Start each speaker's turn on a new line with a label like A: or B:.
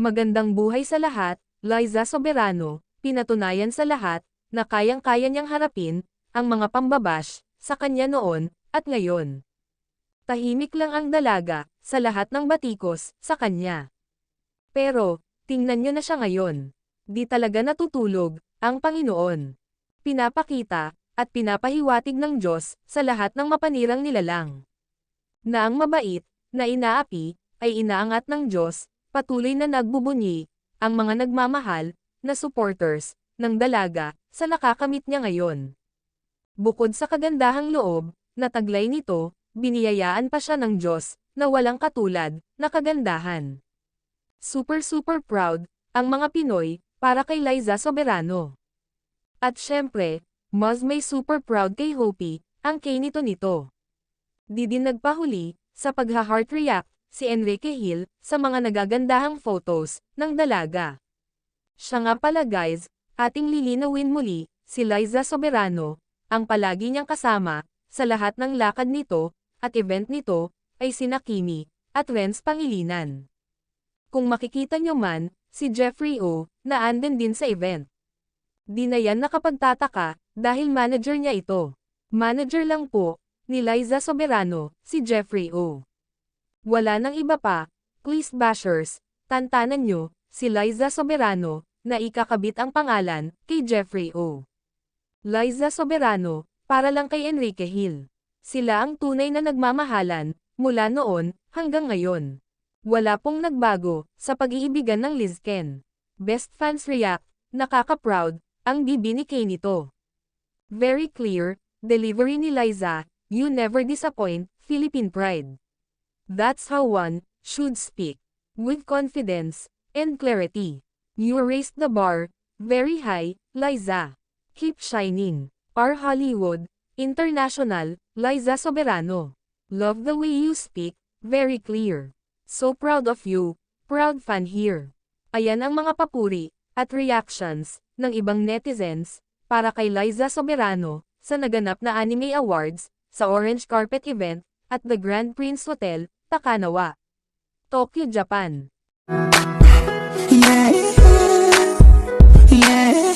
A: Magandang buhay sa lahat, Liza Soberano, pinatunayan sa lahat, na kayang-kaya niyang harapin, ang mga pambabash, sa kanya noon, at ngayon. Tahimik lang ang dalaga, sa lahat ng batikos, sa kanya. Pero, tingnan niyo na siya ngayon. Di talaga natutulog, ang Panginoon. Pinapakita, at pinapahiwatig ng Diyos, sa lahat ng mapanirang nilalang. Na ang mabait, na inaapi, ay inaangat ng Diyos, patuloy na nagbubunyi, ang mga nagmamahal, na supporters, ng dalaga, sa nakakamit niya ngayon. Bukod sa kagandahang loob, na taglay nito, biniyayaan pa siya ng Diyos, na walang katulad, na kagandahan. Super proud, ang mga Pinoy, para kay Liza Soberano. At syempre, mas may super proud kay Hopi, ang nito. Di din nagpahuli, sa pagha-heart react, si Enrique Hill, sa mga nagagandahang photos, ng dalaga. Siya nga pala guys, ating lilinawin muli, si Liza Soberano, ang palagi niyang kasama, sa lahat ng lakad nito, at event nito, ay sina Kimi, at Renz Pangilinan. Kung makikita nyo man, si Jeffrey O, na andin din sa event. Di na yan nakapagtataka, dahil manager niya ito. Manager lang po, ni Liza Soberano, si Jeffrey O. Wala nang iba pa, please bashers, tantanan nyo, si Liza Soberano, na ikakabit ang pangalan, kay Jeffrey O. Liza Soberano, para lang kay Enrique Hill. Sila ang tunay na nagmamahalan, mula noon, hanggang ngayon. Wala pong nagbago, sa pag-iibigan ng Lizken. Best fans react, nakaka-proud, ang bibi ni nito. Very clear, delivery ni Liza, you never disappoint, Philippine pride. That's how one should speak, with confidence and clarity. You raised the bar very high, Liza. Keep shining. Our Hollywood International, Liza Soberano. Love the way you speak, very clear. So proud of you, proud fan here. Ayan ang mga papuri at reactions ng ibang netizens para kay Liza Soberano sa naganap na Anime Awards sa Orange Carpet event at the Grand Prince Hotel, Takanawa, Tokyo, Japan.
B: Yeah, yeah.